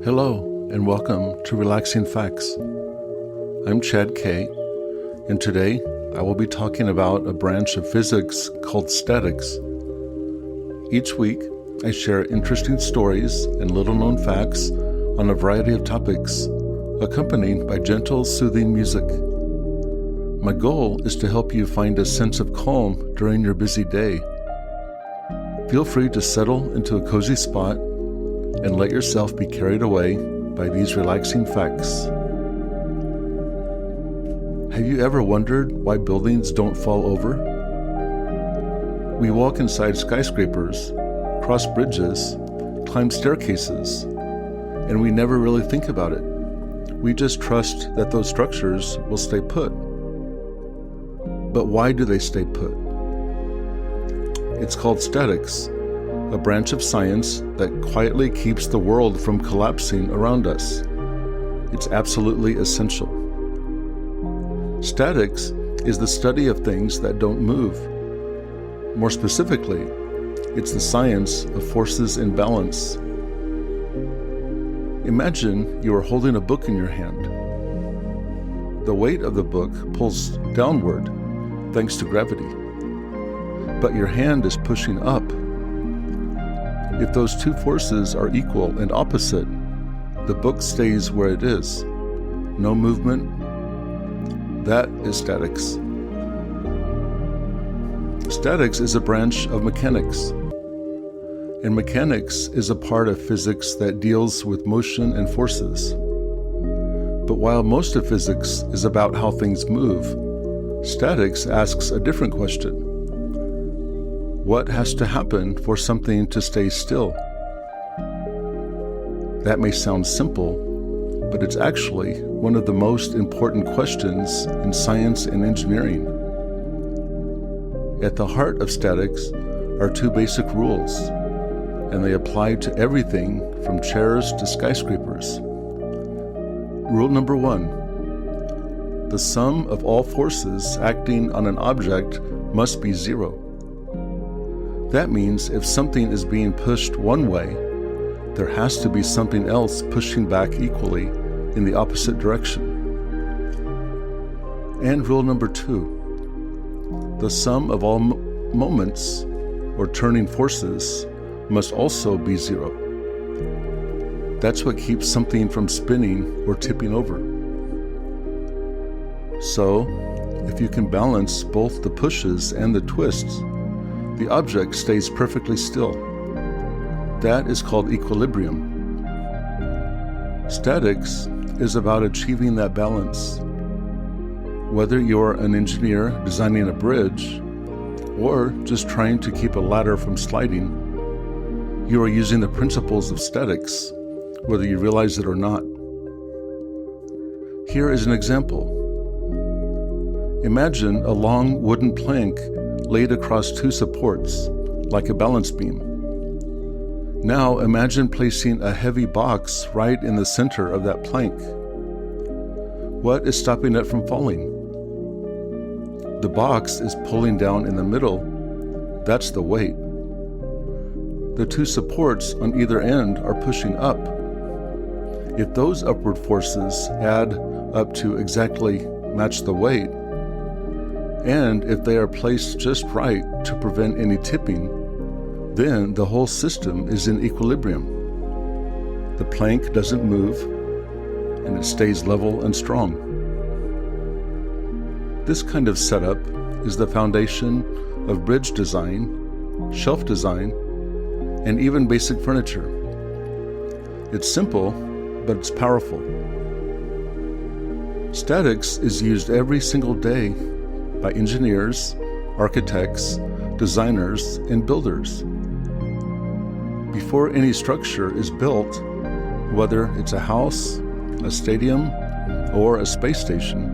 Hello, and welcome to Relaxing Facts. I'm Chad Kay, and today I will be talking about a branch of physics called statics. Each week, I share interesting stories and little-known facts on a variety of topics, accompanied by gentle, soothing music. My goal is to help you find a sense of calm during your busy day. Feel free to settle into a cozy spot and let yourself be carried away by these relaxing facts. Have you ever wondered why buildings don't fall over? We walk inside skyscrapers, cross bridges, climb staircases, and we never really think about it. We just trust that those structures will stay put. But why do they stay put? It's called statics, a branch of science that quietly keeps the world from collapsing around us. It's absolutely essential. Statics is the study of things that don't move. More specifically, it's the science of forces in balance. Imagine you are holding a book in your hand. The weight of the book pulls downward thanks to gravity, but your hand is pushing up. If those two forces are equal and opposite, the book stays where it is. No movement. That is statics. Statics is a branch of mechanics. And mechanics is a part of physics that deals with motion and forces. But while most of physics is about how things move, statics asks a different question. What has to happen for something to stay still? That may sound simple, but it's actually one of the most important questions in science and engineering. At the heart of statics are two basic rules, and they apply to everything from chairs to skyscrapers. Rule number 1: the sum of all forces acting on an object must be zero. That means if something is being pushed one way, there has to be something else pushing back equally in the opposite direction. And rule number 2: the sum of all moments or turning forces must also be zero. That's what keeps something from spinning or tipping over. So, if you can balance both the pushes and the twists, the object stays perfectly still. That is called equilibrium. Statics is about achieving that balance. Whether you're an engineer designing a bridge or just trying to keep a ladder from sliding, you are using the principles of statics, whether you realize it or not. Here is an example. Imagine a long wooden plank laid across two supports, like a balance beam. Now imagine placing a heavy box right in the center of that plank. What is stopping it from falling? The box is pulling down in the middle. That's the weight. The two supports on either end are pushing up. If those upward forces add up to exactly match the weight, and if they are placed just right to prevent any tipping, then the whole system is in equilibrium. The plank doesn't move, and it stays level and strong. This kind of setup is the foundation of bridge design, shelf design, and even basic furniture. It's simple, but it's powerful. Statics is used every single day by engineers, architects, designers, and builders. Before any structure is built, whether it's a house, a stadium, or a space station,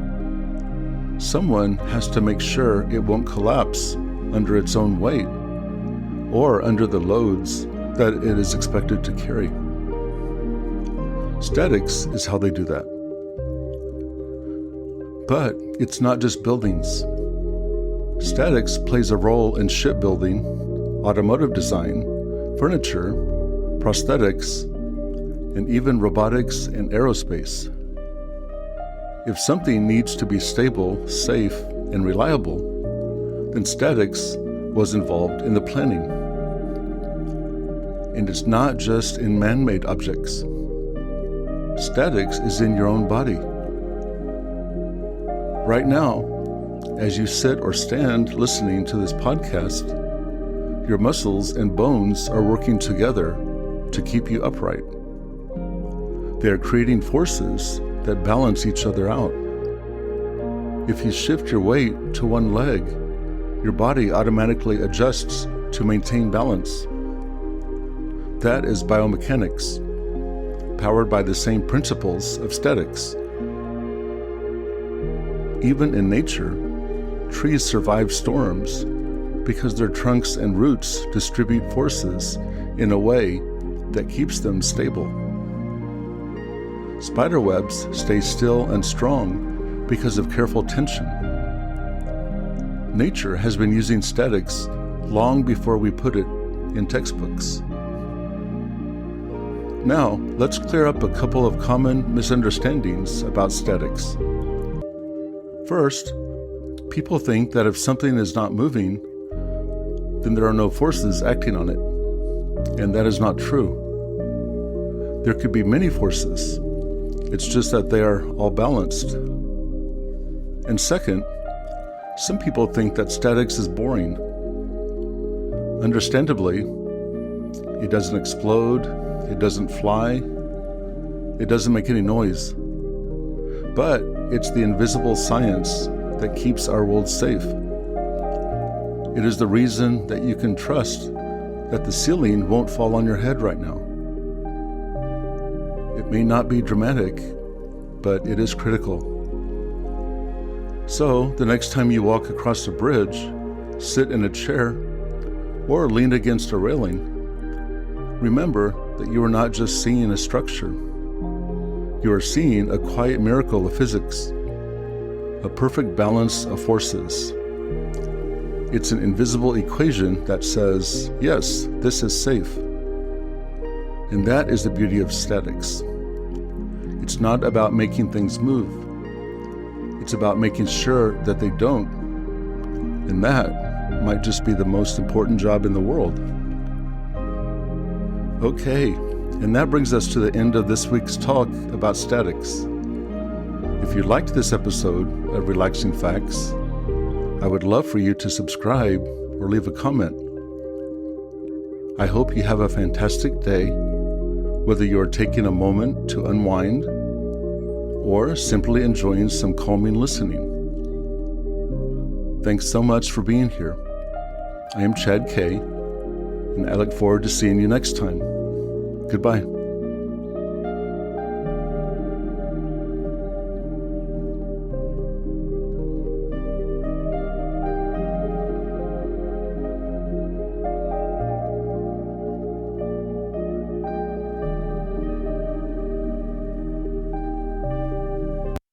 someone has to make sure it won't collapse under its own weight or under the loads that it is expected to carry. Statics is how they do that. But it's not just buildings. Statics plays a role in shipbuilding, automotive design, furniture, prosthetics, and even robotics and aerospace. If something needs to be stable, safe, and reliable, then statics was involved in the planning. And it's not just in man-made objects. Statics is in your own body. Right now, as you sit or stand listening to this podcast, your muscles and bones are working together to keep you upright. They are creating forces that balance each other out. If you shift your weight to one leg, your body automatically adjusts to maintain balance. That is biomechanics, powered by the same principles of statics. Even in nature, trees survive storms because their trunks and roots distribute forces in a way that keeps them stable. Spider webs stay still and strong because of careful tension. Nature has been using statics long before we put it in textbooks. Now, let's clear up a couple of common misunderstandings about statics. First, people think that if something is not moving, then there are no forces acting on it, and that is not true. There could be many forces. It's just that they are all balanced. And second, some people think that statics is boring. Understandably, it doesn't explode, it doesn't fly, it doesn't make any noise. But it's the invisible science that keeps our world safe. It is the reason that you can trust that the ceiling won't fall on your head right now. It may not be dramatic, but it is critical. So, the next time you walk across a bridge, sit in a chair, or lean against a railing, remember that you are not just seeing a structure. You are seeing a quiet miracle of physics, a perfect balance of forces. It's an invisible equation that says, yes, this is safe. And that is the beauty of statics. It's not about making things move. It's about making sure that they don't. And that might just be the most important job in the world. Okay, and that brings us to the end of this week's talk about statics. If you liked this episode of Relaxing Facts, I would love for you to subscribe or leave a comment. I hope you have a fantastic day, whether you are taking a moment to unwind or simply enjoying some calming listening. Thanks so much for being here. I am Chad K, and I look forward to seeing you next time. Goodbye.